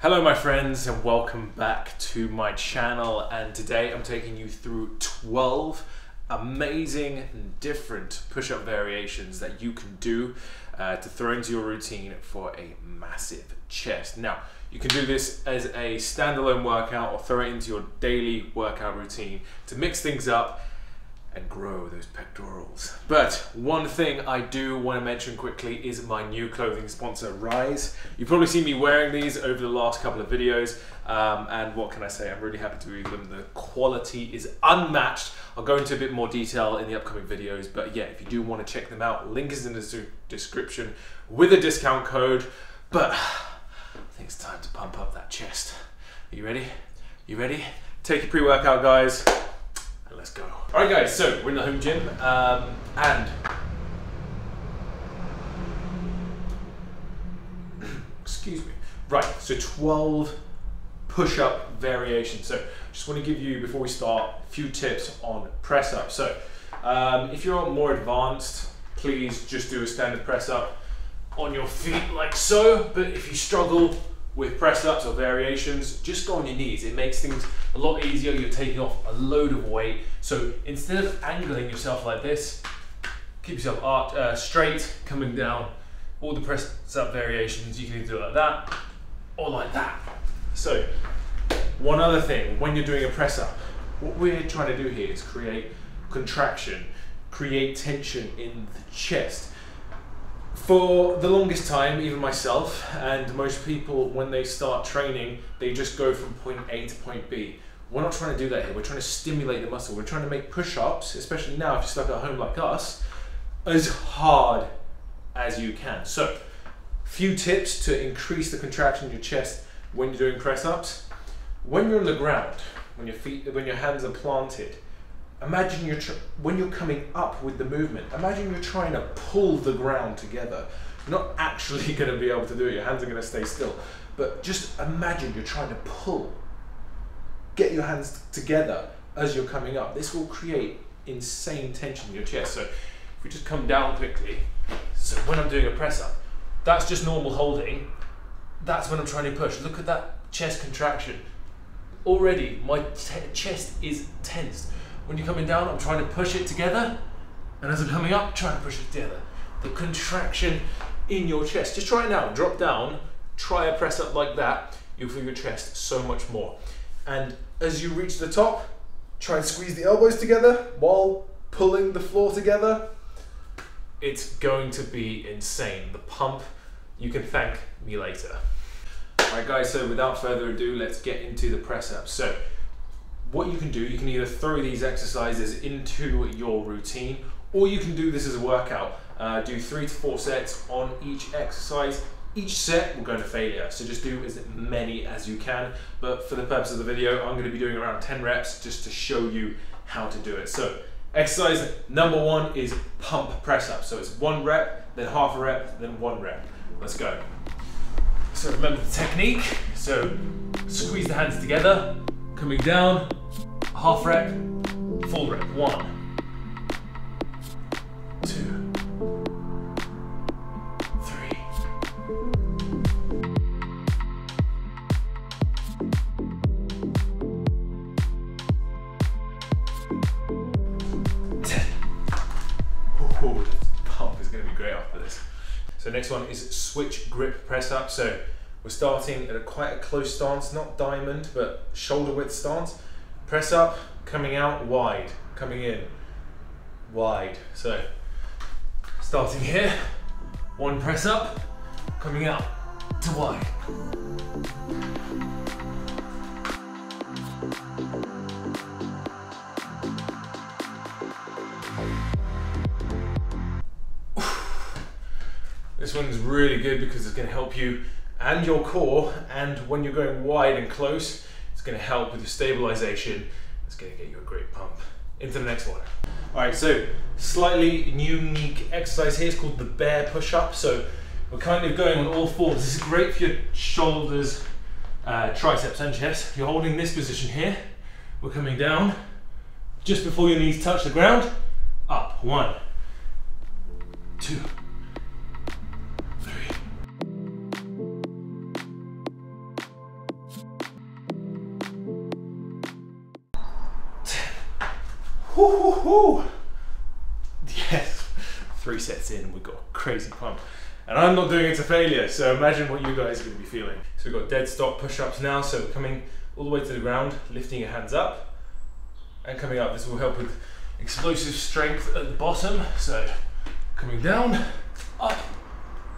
Hello my friends and welcome back to my channel, and today I'm taking you through 12 amazing and different push-up variations that you can do to throw into your routine for a massive chest. Now you can do this as a standalone workout or throw it into your daily workout routine to mix things up and grow those pectorals. But one thing I do want to mention quickly is my new clothing sponsor, Rise. You've probably seen me wearing these over the last couple of videos, and what can I say, I'm really happy to review them. The quality is unmatched. I'll go into a bit more detail in the upcoming videos, but yeah, if you do want to check them out, link is in the description with a discount code. But I think it's time to pump up that chest. Are you ready? You ready? Take your pre-workout, guys. Let's go. All right guys, so we're in the home gym and excuse me. Right, so 12 push-up variations. So just want to give you, before we start, a few tips on press up. So if you're more advanced, please just do a standard press up on your feet like so. But if you struggle with press ups or variations, just go on your knees. It makes things a lot easier. You're taking off a load of weight. So instead of angling yourself like this, keep yourself straight, coming down. All the press up variations, you can either do it like that or like that. So one other thing, when you're doing a press up, what we're trying to do here is create contraction, create tension in the chest. For the longest time, even myself and most people, when they start training, they just go from point A to point B. We're not trying to do that here. We're trying to stimulate the muscle. We're trying to make push-ups, especially now if you're stuck at home like us, as hard as you can. So, few tips to increase the contraction in your chest when you're doing press-ups. When you're on the ground, when your hands are planted, imagine when you're coming up with the movement, imagine you're trying to pull the ground together. You're not actually going to be able to do it, your hands are going to stay still. But just imagine you're trying to pull. Get your hands together as you're coming up. This will create insane tension in your chest. So if we just come down quickly, so when I'm doing a press up, that's just normal holding. That's when I'm trying to push. Look at that chest contraction. Already my chest is tensed. When you're coming down, I'm trying to push it together, and as I'm coming up, trying to push it together. The contraction in your chest. Just try it now, drop down, try a press up like that, you'll feel your chest so much more. And as you reach the top, try and squeeze the elbows together while pulling the floor together. It's going to be insane. The pump, you can thank me later. All right guys, so without further ado, let's get into the press up. So, what you can do, you can either throw these exercises into your routine, or you can do this as a workout. Do 3 to 4 sets on each exercise. Each set will go to failure, so just do as many as you can. But for the purpose of the video, I'm going to be doing around 10 reps just to show you how to do it. So exercise number 1 is pump press up. So it's 1 rep, then half a rep, then 1 rep. Let's go. So remember the technique. So squeeze the hands together, coming down, half rep, full rep. 1, 2, 3, 10. Oh, the pump is going to be great after this. So next one is switch grip press up. So we're starting at quite a close stance, not diamond, but shoulder width stance. Press up, coming out wide, coming in wide. So starting here, 1 press up, coming out to wide. This one's really good because it's going to help you and your core, and when you're going wide and close, it's going to help with your stabilization. It's going to get you a great pump. Into the next one. All right, so slightly unique exercise here. It's called the bear push up. So we're kind of going on all fours. This is great for your shoulders, triceps and chest. You're holding this position here. We're coming down just before your knees touch the ground. Up, 1, 2, 3, Woo-hoo-hoo. Yes, 3 sets in, we've got a crazy pump. And I'm not doing it to failure, so imagine what you guys are going to be feeling. So we've got Deadstop push-ups now, so we're coming all the way to the ground, lifting your hands up, and coming up. This will help with explosive strength at the bottom. So coming down, up,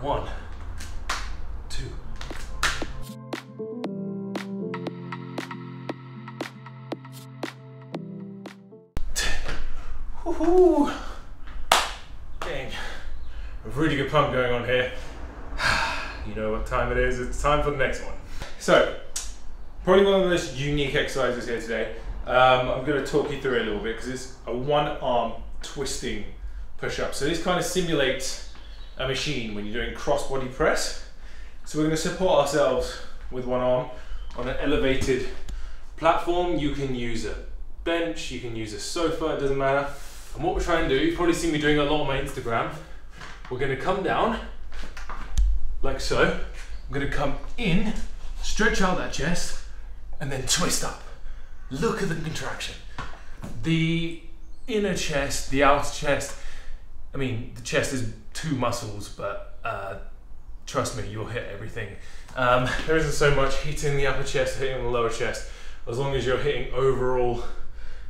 1, 2. Woohoo! Getting a really good pump going on here. You know what time it is, it's time for the next one. So, probably one of the most unique exercises here today. I'm going to talk you through it a little bit because it's a one-arm twisting push-up. So this kind of simulates a machine when you're doing cross-body press. So we're going to support ourselves with one arm on an elevated platform. You can use a bench, you can use a sofa, it doesn't matter. And what we're trying to do, you've probably seen me doing a lot on my Instagram. We're going to come down, like so. I'm going to come in, stretch out that chest, and then twist up. Look at the contraction. The inner chest, the outer chest, I mean, the chest is 2 muscles, but trust me, you'll hit everything. There isn't so much hitting the upper chest, hitting the lower chest. As long as you're hitting overall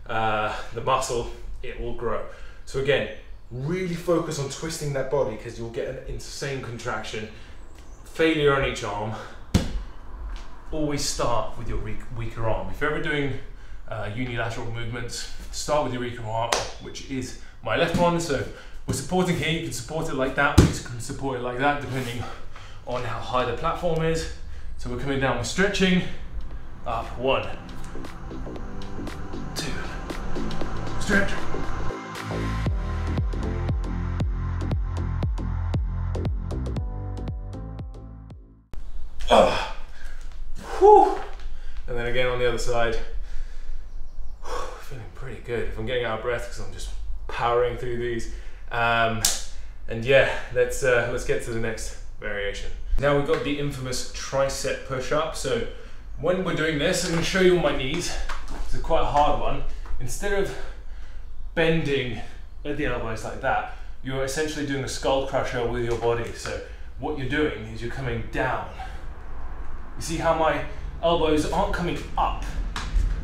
the muscle, it will grow. So again, really focus on twisting that body because you'll get an insane contraction. Failure on each arm. Always start with your weaker arm. If you're ever doing unilateral movements, start with your weaker arm, which is my left one. So we're supporting here, you can support it like that, or you can support it like that, depending on how high the platform is. So we're coming down, we're stretching, up, 1, 2, stretch. Oh. Whew. And then again on the other side. Feeling pretty good. If I'm getting out of breath because I'm just powering through these. And yeah, let's get to the next variation. Now we've got the infamous tricep push up. So when we're doing this, I'm going to show you on my knees. It's a quite hard one. Instead of bending at the elbows like that, you're essentially doing a skull crusher with your body. So what you're doing is you're coming down. You see how my elbows aren't coming up?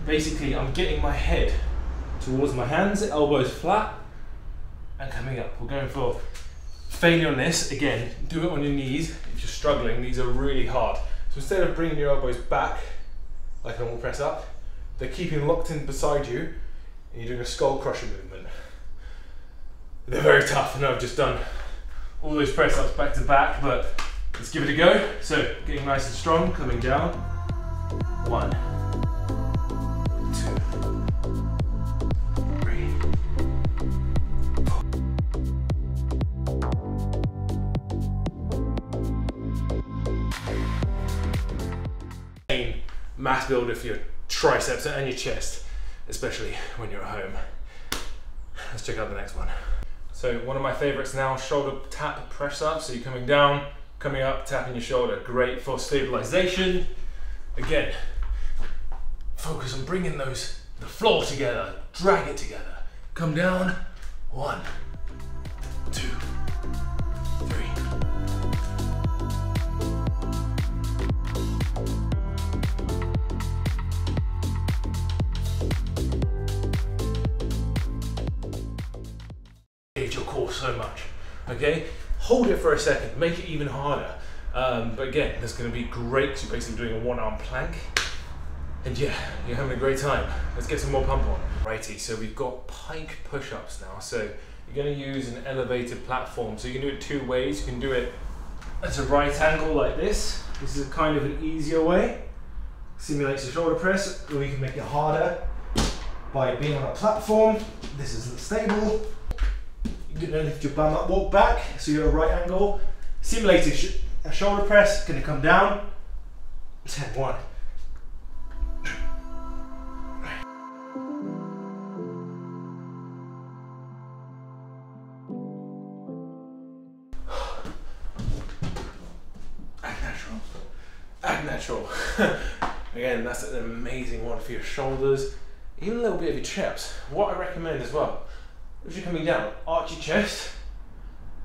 Basically, I'm getting my head towards my hands, elbows flat, and coming up. We're going for failure on this. Again, do it on your knees if you're struggling. These are really hard. So instead of bringing your elbows back, like a normal press up, they're keeping locked in beside you, and you're doing a skull crusher movement. They're very tough, and I've just done all those press ups back to back, but let's give it a go. So, getting nice and strong, coming down. 1, 2, 3. Mass builder for your triceps and your chest, especially when you're at home. Let's check out the next one. So one of my favorites now, shoulder tap press up. So you're coming down, coming up, tapping your shoulder. Great for stabilization. Again, focus on bringing the floor together, drag it together. Come down, 1, 2, 3. Your core so much, okay? Hold it for a second, make it even harder. But again, that's going to be great because you're basically doing a one-arm plank. And yeah, you're having a great time. Let's get some more pump on. Righty, so we've got pike push-ups now. So you're going to use an elevated platform. So you can do it 2 ways. You can do it at a right angle like this. This is kind of an easier way. Simulates a shoulder press, or you can make it harder by being on a platform. This isn't stable. You're going to lift your bum up, walk back, so you're at a right angle. Simulated a shoulder press, going to come down. 10, 1. Act natural. Again, that's an amazing one for your shoulders. even a little bit of your traps. What I recommend as well, as you're coming down, arch your chest,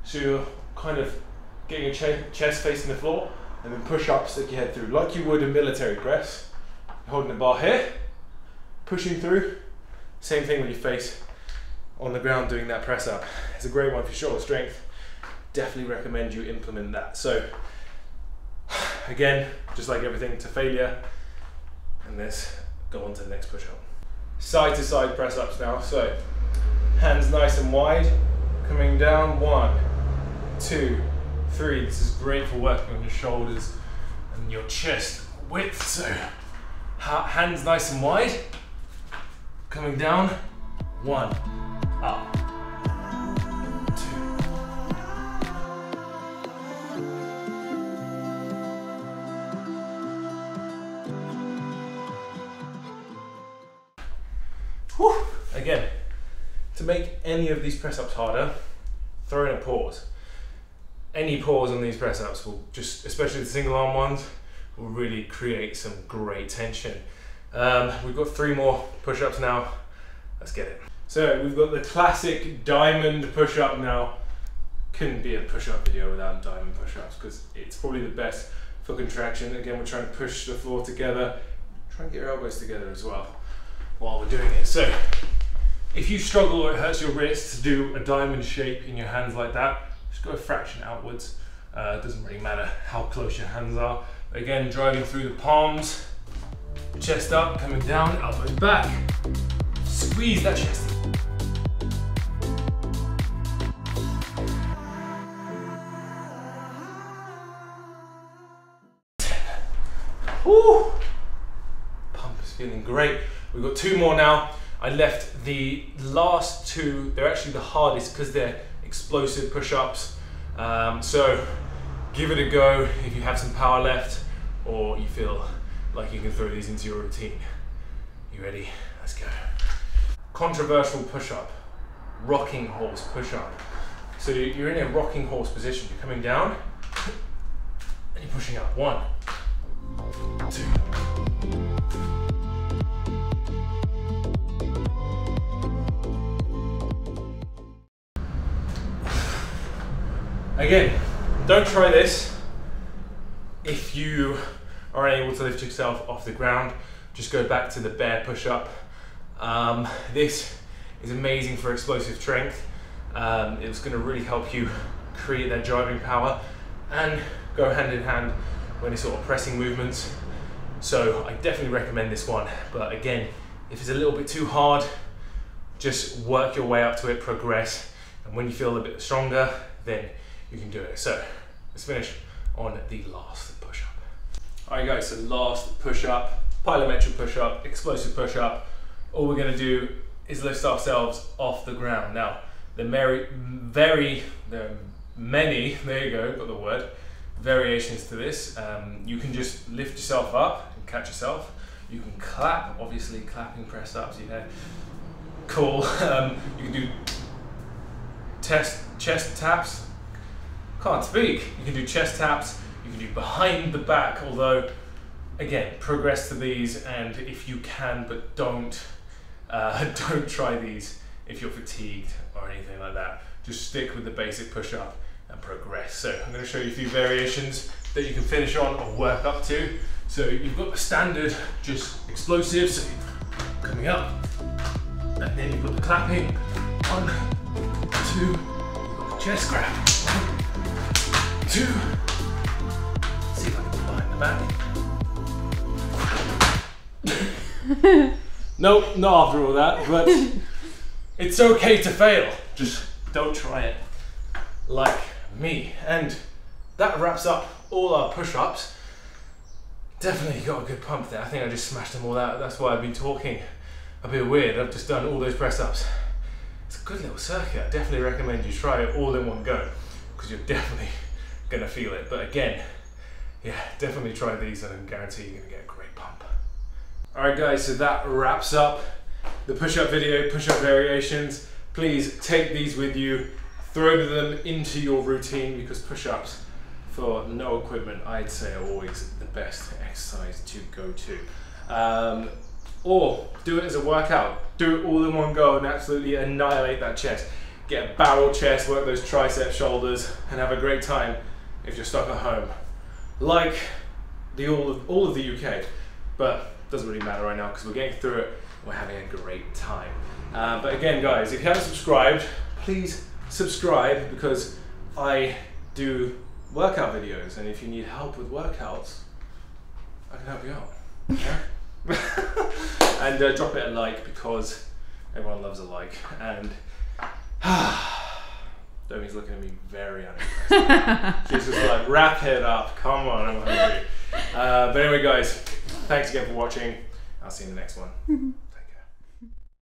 so you're kind of getting your chest facing the floor, and then push up, stick your head through, like you would in military press. Holding the bar here, pushing through, same thing with your face on the ground doing that press up. It's a great one for shoulder strength. Definitely recommend you implement that. So again, just like everything, to failure, and let's go on to the next push up. Side to side press ups now. So hands nice and wide, coming down, 1, 2, 3. This is great for working on your shoulders and your chest width. So hands nice and wide, coming down, 1, up, 2. Whew. Again, to make any of these press ups harder, throw in a pause. Any pause on these press ups will just, especially the single arm ones, will really create some great tension. We've got 3 more push-ups now. Let's get it. So we've got the classic diamond push-up now. Couldn't be a push-up video without diamond push-ups because it's probably the best for contraction. Again, we're trying to push the floor together. Try and get your elbows together as well while we're doing it. So if you struggle or it hurts your wrist to do a diamond shape in your hands like that, just go a fraction outwards. It doesn't really matter how close your hands are. Again, driving through the palms, chest up, coming down, elbows back. Squeeze that chest. Woo! Pump is feeling great. We've got 2 more now. I left the last 2, they're actually the hardest because they're explosive push-ups. So give it a go if you have some power left or you feel like you can throw these into your routine. You ready? Let's go. Controversial push-up, rocking horse push-up. So you're in a rocking horse position. You're coming down and you're pushing up. 1, 2. Again, don't try this if you are unable to lift yourself off the ground. Just go back to the bear push-up. This is amazing for explosive strength. It's going to really help you create that driving power and go hand in hand when it's sort of pressing movements. So I definitely recommend this one. But again, if it's a little bit too hard, just work your way up to it, progress. And when you feel a bit stronger, then you can do it. So let's finish on the last push-up. All right guys, so last push-up, plyometric push-up, explosive push-up. All we're gonna do is lift ourselves off the ground. Now, there are many, there you go, got the word, variations to this. You can just lift yourself up and catch yourself. You can clap, obviously clapping press ups, you know, cool. You can do chest taps. Can't speak. You can do chest taps, you can do behind the back, although again, progress to these, and if you can, but don't try these if you're fatigued or anything like that. Just stick with the basic push-up and progress. So I'm going to show you a few variations that you can finish on or work up to. So you've got the standard, just explosives, so coming up, and then you've got the clapping, 1, 2, you've got the chest grab, 1, 2, see if I can go behind the back. Nope, not after all that, but it's okay to fail. Just don't try it like me. And that wraps up all our push-ups. Definitely got a good pump there. I think I just smashed them all out. That's why I've been talking a bit weird. I've just done all those press-ups. It's a good little circuit. I definitely recommend you try it all in one go because you're definitely gonna feel it. But again, yeah, definitely try these and I guarantee you're gonna get a great pump. Alright guys, so that wraps up the push-up video, push-up variations. Please take these with you, throw them into your routine because push-ups for no equipment, I'd say, are always the best exercise to go to. or do it as a workout. Do it all in one go and absolutely annihilate that chest. Get a barrel chest, work those triceps, shoulders, and have a great time if you're stuck at home. Like all of the UK, but doesn't really matter right now because we're getting through it. We're having a great time. But again, guys, if you haven't subscribed, please subscribe because I do workout videos, and if you need help with workouts, I can help you out. Yeah? And drop it a like because everyone loves a like. And Domi's looking at me very unimpressed. She's just like, wrap it up. Come on, I'm hungry. But anyway, guys, thanks again for watching. I'll see you in the next one.